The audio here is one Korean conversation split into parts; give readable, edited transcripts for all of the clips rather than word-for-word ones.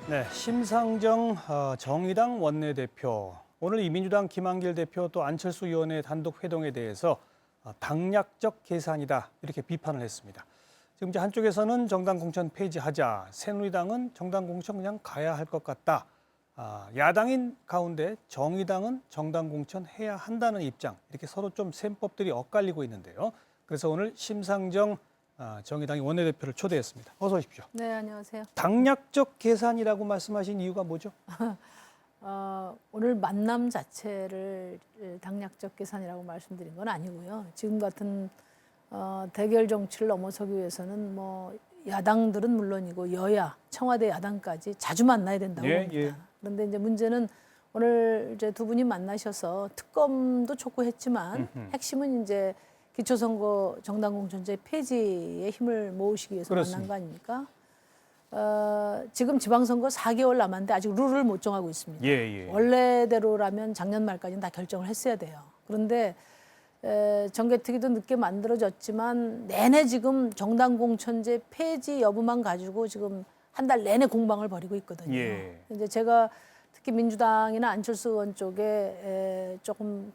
네, 심상정 정의당 원내대표, 오늘 이 민주당 김한길 대표 또 안철수 의원의 단독 회동에 대해서 당략적 계산이다 이렇게 비판을 했습니다. 지금 이제 한쪽에서는 정당 공천 폐지하자, 새누리당은 정당 공천 그냥 가야 할 것 같다. 야당인 가운데 정의당은 정당 공천 해야 한다는 입장, 이렇게 서로 좀 셈법들이 엇갈리고 있는데요. 그래서 오늘 심상정 정의당의 원내대표를 초대했습니다. 어서 오십시오. 네, 안녕하세요. 당략적 계산이라고 말씀하신 이유가 뭐죠? 오늘 만남 자체를 당략적 계산이라고 말씀드린 건 아니고요. 지금 같은 대결 정치를 넘어서기 위해서는 뭐 야당들은 물론이고 여야, 청와대 야당까지 자주 만나야 된다고 봅니다. 예. 그런데 이제 문제는 오늘 이제 두 분이 만나셔서 특검도 촉구했지만 핵심은 이제 기초선거 정당공천제 폐지에 힘을 모으시기 위해서 그렇습니다. 만난 거 아닙니까? 지금 지방선거 4개월 남았는데 아직 룰을 못 정하고 있습니다. 원래대로라면 작년 말까지는 다 결정을 했어야 돼요. 그런데 정개특위도 늦게 만들어졌지만 내내 지금 정당공천제 폐지 여부만 가지고 지금 한 달 내내 공방을 벌이고 있거든요. 이제 제가 특히 민주당이나 안철수 의원 쪽에 조금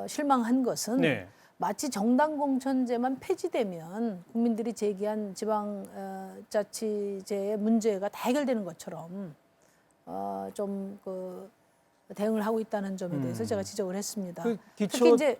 실망한 것은 마치 정당공천제만 폐지되면 국민들이 제기한 지방자치제의 문제가 다 해결되는 것처럼 좀 대응을 하고 있다는 점에 대해서 제가 지적을 했습니다.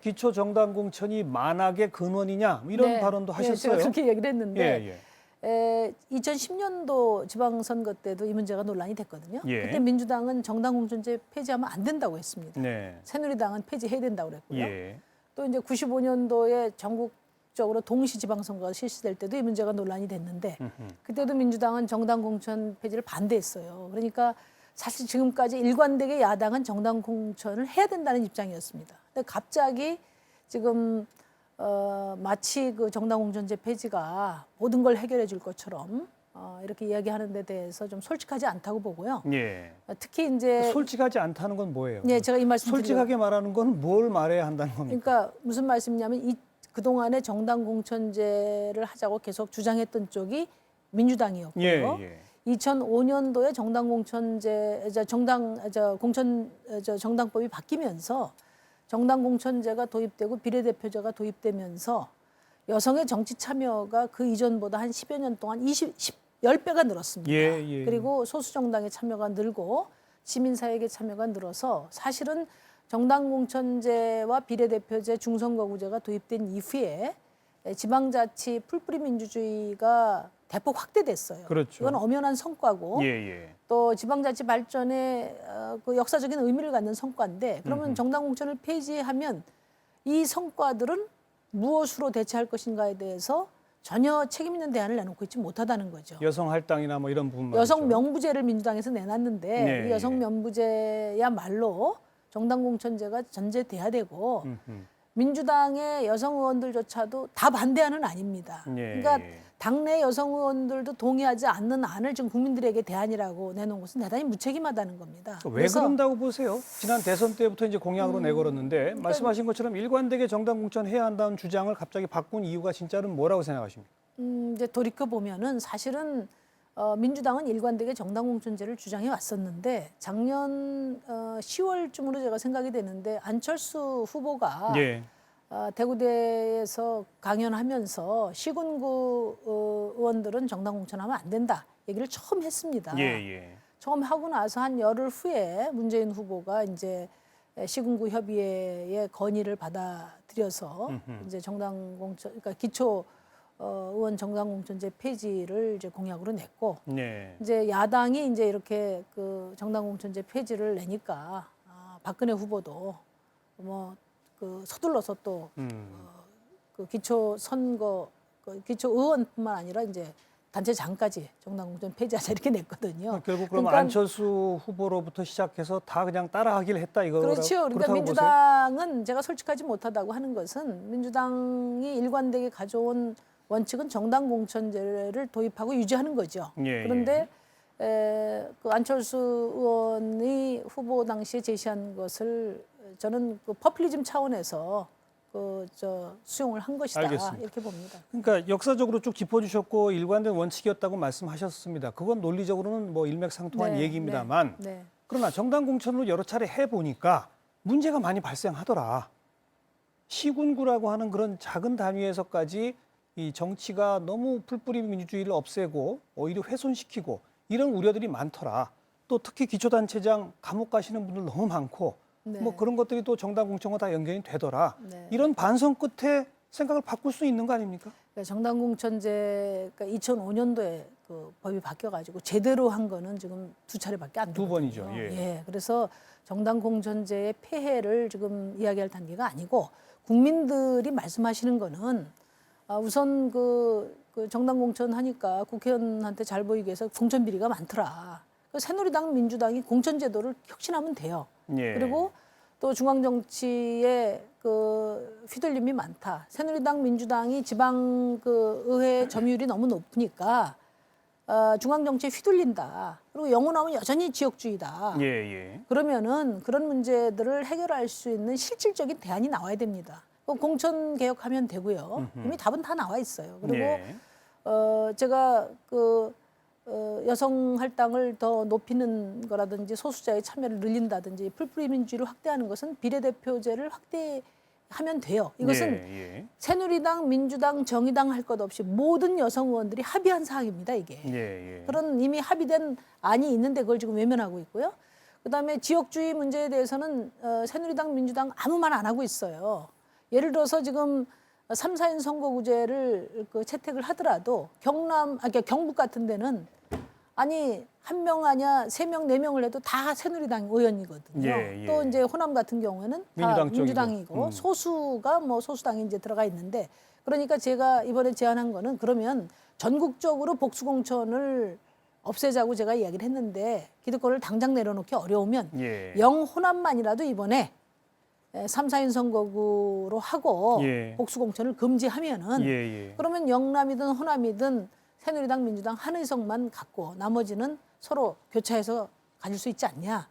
기초 정당 공천이 만악의 근원이냐 이런 발언도 하셨어요. 제가 그렇게 얘기를 했는데 2010년도 지방선거 때도 이 문제가 논란이 됐거든요. 그때 민주당은 정당 공천제 폐지하면 안 된다고 했습니다. 새누리당은 폐지해야 된다고 그랬고요. 또 이제 95년도에 전국적으로 동시 지방선거가 실시될 때도 이 문제가 논란이 됐는데 그때도 민주당은 정당 공천 폐지를 반대했어요. 그러니까 사실 지금까지 일관되게 야당은 정당 공천을 해야 된다는 입장이었습니다. 근데 갑자기 지금 마치 그 정당 공천제 폐지가 모든 걸 해결해 줄 것처럼 이렇게 이야기하는 데 대해서 좀 솔직하지 않다고 보고요. 특히 이제 솔직하지 않다는 건 뭐예요? 제가 이 말씀 솔직하게 말하는 건 뭘 말해야 한다는 겁니까? 그러니까 무슨 말씀이냐면 그동안에 정당 공천제를 하자고 계속 주장했던 쪽이 민주당이었고요. 2005년도에 정당 공천제 정당법이 바뀌면서 정당 공천제가 도입되고 비례대표제가 도입되면서 여성의 정치 참여가 그 이전보다 한 10여 년 동안 10배가 늘었습니다. 그리고 소수 정당의 참여가 늘고 시민사회의 참여가 늘어서 사실은 정당 공천제와 비례대표제, 중선거구제가 도입된 이후에 지방자치 풀뿌리 민주주의가 대폭 확대됐어요. 이건 엄연한 성과고 또 지방자치 발전에 그 역사적인 의미를 갖는 성과인데 그러면 정당 공천을 폐지하면 이 성과들은 무엇으로 대체할 것인가에 대해서 전혀 책임 있는 대안을 내놓고 있지 못하다는 거죠. 여성 할당이나 뭐 이런 부분 여성 명부제를 민주당에서 내놨는데 이 여성 명부제야말로 정당 공천제가 전제돼야 되고 민주당의 여성 의원들조차도 다 반대하는 아닙니다. 그러니까 당내 여성 의원들도 동의하지 않는 안을 지금 국민들에게 대안이라고 내놓은 것은 대단히 무책임하다는 겁니다. 왜 그런다고 보세요? 지난 대선 때부터 이제 공약으로 내걸었는데 말씀하신 것처럼 일관되게 정당 공천해야 한다는 주장을 갑자기 바꾼 이유가 진짜는 뭐라고 생각하십니까? 이제 돌이켜 보면은 사실은 민주당은 일관되게 정당 공천제를 주장해 왔었는데 작년 10월쯤으로 제가 생각이 되는데 안철수 후보가 대구대에서 강연하면서 시군구 의원들은 정당 공천하면 안 된다 얘기를 처음 했습니다. 처음 하고 나서 한 열흘 후에 문재인 후보가 이제 시군구 협의회의 건의를 받아들여서 이제 정당 공천, 그러니까 기초 의원 정당 공천제 폐지를 이제 공약으로 냈고 이제 야당이 이제 이렇게 그 정당 공천제 폐지를 내니까 박근혜 후보도 뭐 서둘러서 또 그 기초 선거 기초 의원뿐만 아니라 이제 단체장까지 정당 공천 폐지하자 이렇게 냈거든요. 결국 그러면 안철수 후보로부터 시작해서 다 그냥 따라하기를 했다 이거. 그렇죠. 그러니까 민주당은 제가 솔직하지 못하다고 하는 것은 민주당이 일관되게 가져온 원칙은 정당 공천제를 도입하고 유지하는 거죠. 그런데 그 안철수 의원이 후보 당시에 제시한 것을 저는 그 퍼플리즘 차원에서 수용을 한 것이다. 알겠습니다. 이렇게 봅니다. 그러니까 역사적으로 쭉 짚어주셨고 일관된 원칙이었다고 말씀하셨습니다. 그건 논리적으로는 뭐 일맥상통한 네, 얘기입니다만 네. 그러나 정당 공천으로 여러 차례 해보니까 문제가 많이 발생하더라. 시군구라고 하는 그런 작은 단위에서까지 이 정치가 너무 풀뿌리 민주주의를 없애고 오히려 훼손시키고 이런 우려들이 많더라. 또 특히 기초단체장 감옥 가시는 분들 너무 많고 네. 뭐 그런 것들이 또 정당 공천과 다 연결이 되더라. 네. 이런 반성 끝에 생각을 바꿀 수 있는 거 아닙니까? 정당 공천제가 2005년도에 그 법이 바뀌어가지고 제대로 한 거는 지금 2차례밖에 안 두 되거든요. 번이죠. 예. 그래서 정당 공천제의 폐해를 지금 이야기할 단계가 아니고 국민들이 말씀하시는 거는 우선 그 정당 공천 하니까 국회의원한테 잘 보이기 위해서 공천 비리가 많더라. 새누리당, 민주당이 공천제도를 혁신하면 돼요. 예. 그리고 또 중앙 정치에 그 휘둘림이 많다. 새누리당, 민주당이 지방 그 의회 점유율이 너무 높으니까 중앙 정치에 휘둘린다. 그리고 영호남은 여전히 지역주의다. 예. 그러면은 그런 문제들을 해결할 수 있는 실질적인 대안이 나와야 됩니다. 공천 개혁하면 되고요. 이미 답은 다 나와 있어요. 그리고 예. 제가 여성 할당을 더 높이는 거라든지 소수자의 참여를 늘린다든지 풀뿌리 민주주의를 확대하는 것은 비례대표제를 확대하면 돼요. 이것은 예. 새누리당, 민주당, 정의당 할 것 없이 모든 여성 의원들이 합의한 사항입니다. 이게. 예. 그런 이미 합의된 안이 있는데 그걸 지금 외면하고 있고요. 그다음에 지역주의 문제에 대해서는 새누리당, 민주당 아무 말 안 하고 있어요. 예를 들어서 지금 3, 4인 선거구제를 채택을 하더라도 경북 같은 데는 아니 1명 아니야 3명, 4명을 해도 다 새누리당 의원이거든요. 예. 또 이제 호남 같은 경우에는 다 민주당 쪽이고. 민주당이고 소수가 뭐 소수당이 이제 들어가 있는데 그러니까 제가 이번에 제안한 거는 그러면 전국적으로 복수공천을 없애자고 제가 이야기를 했는데 기득권을 당장 내려놓기 어려우면 예. 영호남만이라도 이번에 3, 4인 선거구로 하고 예. 복수공천을 금지하면은 예. 그러면 영남이든 호남이든 새누리당, 민주당 한의석만 갖고 나머지는 서로 교차해서 가질 수 있지 않냐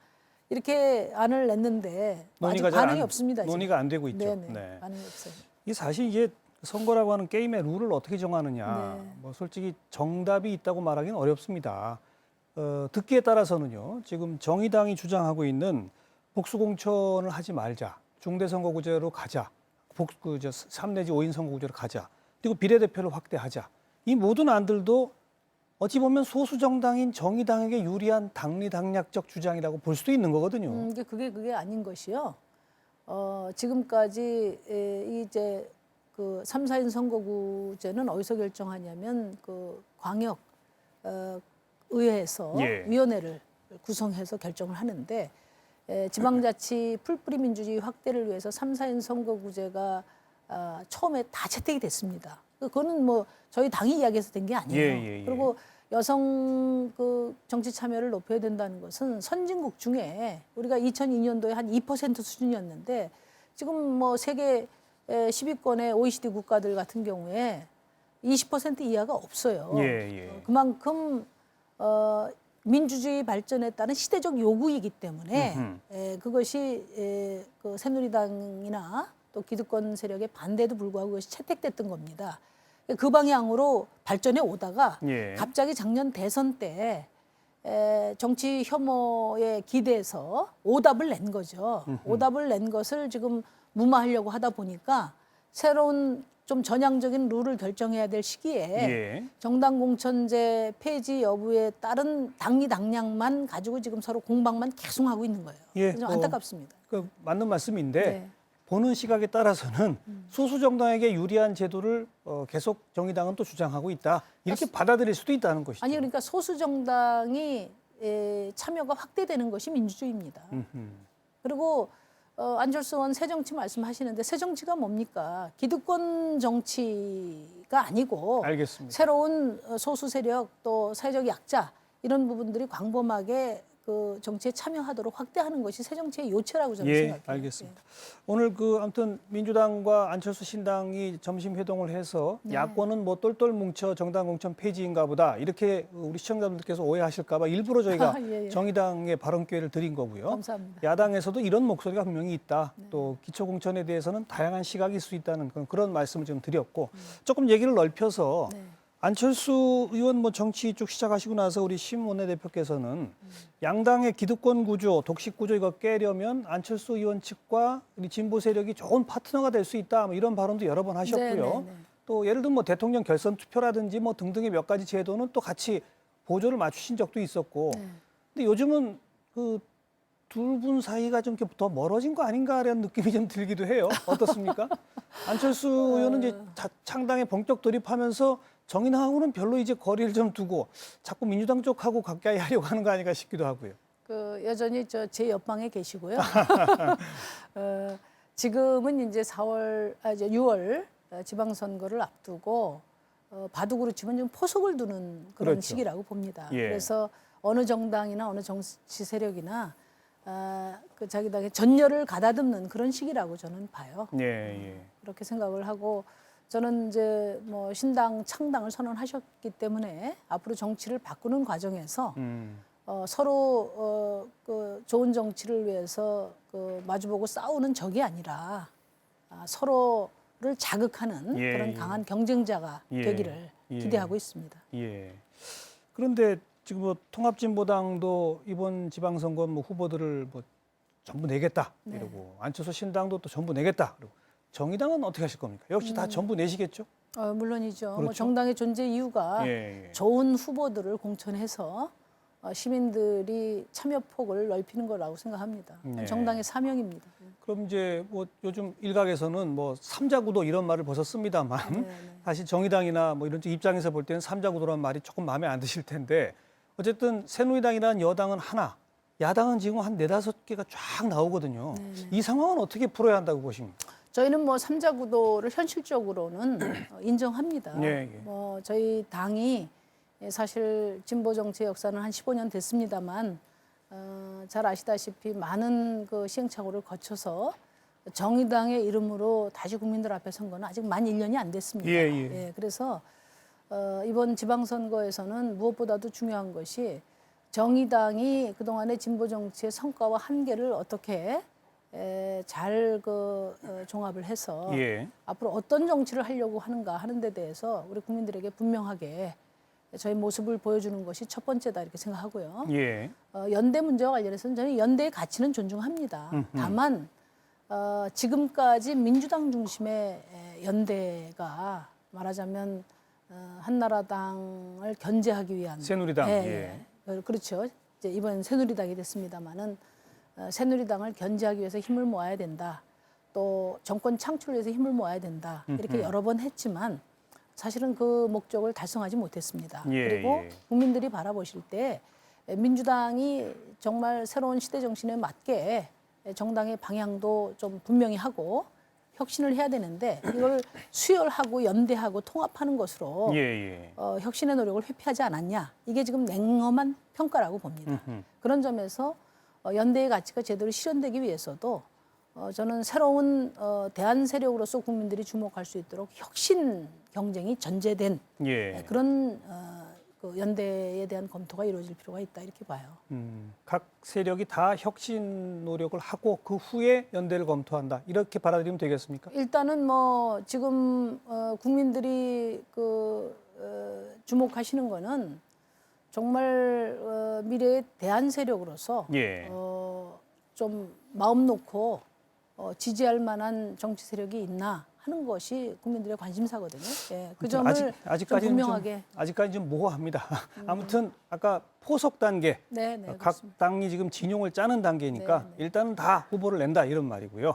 이렇게 안을 냈는데 아직 반응이 없습니다. 지금. 논의가 안 되고 있죠. 네네. 네. 반응이 없어요. 이 사실 이게 선거라고 하는 게임의 룰을 어떻게 정하느냐. 네. 뭐 솔직히 정답이 있다고 말하기는 어렵습니다. 듣기에 따라서는요. 지금 정의당이 주장하고 있는 복수공천을 하지 말자. 중대선거구제로 가자. 3 내지 5인 선거구제로 가자. 그리고 비례대표를 확대하자. 이 모든 안들도 어찌 보면 소수 정당인 정의당에게 유리한 당리당략적 주장이라고 볼 수도 있는 거거든요. 그게 아닌 것이요. 지금까지 이제 그 3, 4인 선거구제는 어디서 결정하냐면 그 광역 의회에서 예. 위원회를 구성해서 결정을 하는데 지방자치 풀뿌리 민주주의 확대를 위해서 3, 4인 선거구제가 처음에 다 채택이 됐습니다. 그거는 뭐 저희 당이 이야기해서 된 게 아니에요. 예. 그리고 여성 그 정치 참여를 높여야 된다는 것은 선진국 중에 우리가 2002년도에 한 2% 수준이었는데 지금 뭐 세계 10위권의 OECD 국가들 같은 경우에 20% 이하가 없어요. 예. 그만큼 민주주의 발전에 따른 시대적 요구이기 때문에 그것이 그 새누리당이나 또 기득권 세력의 반대에도 불구하고 그것이 채택됐던 겁니다. 그 방향으로 발전해 오다가 예. 갑자기 작년 대선 때 정치 혐오에 기대서 오답을 낸 거죠. 오답을 낸 것을 지금 무마하려고 하다 보니까 새로운 좀 전향적인 룰을 결정해야 될 시기에 예. 정당 공천제 폐지 여부에 따른 당리당략만 가지고 지금 서로 공방만 계속 하고 있는 거예요. 예, 좀 안타깝습니다. 맞는 말씀인데 네. 보는 시각에 따라서는 소수 정당에게 유리한 제도를 계속 정의당은 또 주장하고 있다. 이렇게 받아들일 수도 있다는 것이죠. 아니 그러니까 소수 정당이 참여가 확대되는 것이 민주주의입니다. 그리고 안철수 의원 새정치 말씀하시는데 새정치가 뭡니까? 기득권 정치가 아니고 알겠습니다. 새로운 소수 세력 또 사회적 약자 이런 부분들이 광범하게 그 정치에 참여하도록 확대하는 것이 새 정치의 요체라고 저는 예, 생각해요. 알겠습니다. 오늘 아무튼 민주당과 안철수 신당이 점심 회동을 해서 네. 야권은 뭐 똘똘 뭉쳐 정당 공천 폐지인가 보다 이렇게 우리 시청자분들께서 오해하실까 봐 일부러 저희가 예, 예. 정의당에 발언 기회를 드린 거고요. 감사합니다. 야당에서도 이런 목소리가 분명히 있다. 네. 또 기초 공천에 대해서는 다양한 시각이 있을 수 있다는 그런 말씀을 좀 드렸고 조금 얘기를 넓혀서 네. 안철수 의원 뭐 정치 쭉 시작하시고 나서 우리 심 원내대표께서는 양당의 기득권 구조, 독식 구조 이거 깨려면 안철수 의원 측과 우리 진보 세력이 좋은 파트너가 될 수 있다. 뭐 이런 발언도 여러 번 하셨고요. 네, 네, 네. 또 예를 들면 뭐 대통령 결선 투표라든지 뭐 등등의 몇 가지 제도는 또 같이 보조를 맞추신 적도 있었고. 네. 근데 요즘은 그 둘 분 사이가 좀 이렇게 더 멀어진 거 아닌가라는 느낌이 좀 들기도 해요. 어떻습니까? 안철수 의원은 이제 창당에 본격 돌입하면서 정의당하고는 별로 이제 거리를 좀 두고 자꾸 민주당 쪽하고 가까이 하려고 하는 거 아닌가 싶기도 하고요. 그 여전히 제 옆방에 계시고요. 지금은 이제 이제 6월 지방선거를 앞두고 바둑으로 치면 좀 포석을 두는 그런 그렇죠. 시기라고 봅니다. 예. 그래서 어느 정당이나 어느 정치 세력이나 그 자기 당의 전열을 가다듬는 그런 시기라고 저는 봐요. 예, 예. 그렇게 생각을 하고 저는 이제 뭐 신당 창당을 선언하셨기 때문에 앞으로 정치를 바꾸는 과정에서 서로 그 좋은 정치를 위해서 그 마주보고 싸우는 적이 아니라 서로를 자극하는 예, 그런 예. 강한 경쟁자가 예, 되기를 예. 기대하고 있습니다. 예. 그런데 지금 뭐 통합진보당도 이번 지방선거 뭐 후보들을 뭐 전부 내겠다 네. 이러고 안철수 신당도 또 전부 내겠다 그러고 정의당은 어떻게 하실 겁니까? 역시 다 전부 내시겠죠? 물론이죠. 그렇죠. 뭐 정당의 존재 이유가 예, 예. 좋은 후보들을 공천해서 시민들이 참여 폭을 넓히는 거라고 생각합니다. 네. 정당의 사명입니다. 그럼 이제 뭐 요즘 일각에서는 뭐 삼자구도 이런 말을 벌써 씁니다만 네, 네. 사실 정의당이나 뭐 이런 쪽 입장에서 볼 때는 삼자구도라는 말이 조금 마음에 안 드실 텐데 어쨌든 새누리당이라는 여당은 하나, 야당은 지금 한 4-5개가 쫙 나오거든요. 네, 네. 이 상황은 어떻게 풀어야 한다고 보십니까? 저희는 뭐 삼자 구도를 현실적으로는 인정합니다. 예, 예. 뭐 저희 당이 사실 진보 정치의 역사는 한 15년 됐습니다만 잘 아시다시피 많은 그 시행착오를 거쳐서 정의당의 이름으로 다시 국민들 앞에 선 거는 아직 만 1년이 안 됐습니다. 예, 예. 그래서 이번 지방선거에서는 무엇보다도 중요한 것이 정의당이 그동안의 진보 정치의 성과와 한계를 어떻게 잘 종합을 해서 예. 앞으로 어떤 정치를 하려고 하는가 하는 데 대해서 우리 국민들에게 분명하게 저희 모습을 보여주는 것이 첫 번째다 이렇게 생각하고요. 예. 연대 문제와 관련해서는 저는 연대의 가치는 존중합니다. 다만 지금까지 민주당 중심의 연대가 말하자면 한나라당을 견제하기 위한 새누리당. 그렇죠. 이제 이번 새누리당이 됐습니다마는 새누리당을 견제하기 위해서 힘을 모아야 된다. 또 정권 창출을 위해서 힘을 모아야 된다. 이렇게 여러 번 했지만 사실은 그 목적을 달성하지 못했습니다. 예, 그리고 예. 국민들이 바라보실 때 민주당이 정말 새로운 시대 정신에 맞게 정당의 방향도 좀 분명히 하고 혁신을 해야 되는데 이걸 수혈하고 연대하고 통합하는 것으로 예, 예. 혁신의 노력을 회피하지 않았냐. 이게 지금 냉엄한 평가라고 봅니다. 그런 점에서 연대의 가치가 제대로 실현되기 위해서도 저는 새로운 대안 세력으로서 국민들이 주목할 수 있도록 혁신 경쟁이 전제된 예. 그런 그 연대에 대한 검토가 이루어질 필요가 있다 이렇게 봐요. 각 세력이 다 혁신 노력을 하고 그 후에 연대를 검토한다. 이렇게 받아들이면 되겠습니까? 일단은 뭐 지금 국민들이 주목하시는 거는 정말 미래의 대안 세력으로서 예. 좀 마음 놓고 지지할 만한 정치 세력이 있나 하는 것이 국민들의 관심사거든요. 예, 그 점을 좀 분명하게. 아직까지 좀 모호합니다. 아무튼 아까 포석 단계, 네, 각 그렇습니다. 당이 지금 진용을 짜는 단계니까 네, 네. 일단은 다 후보를 낸다 이런 말이고요.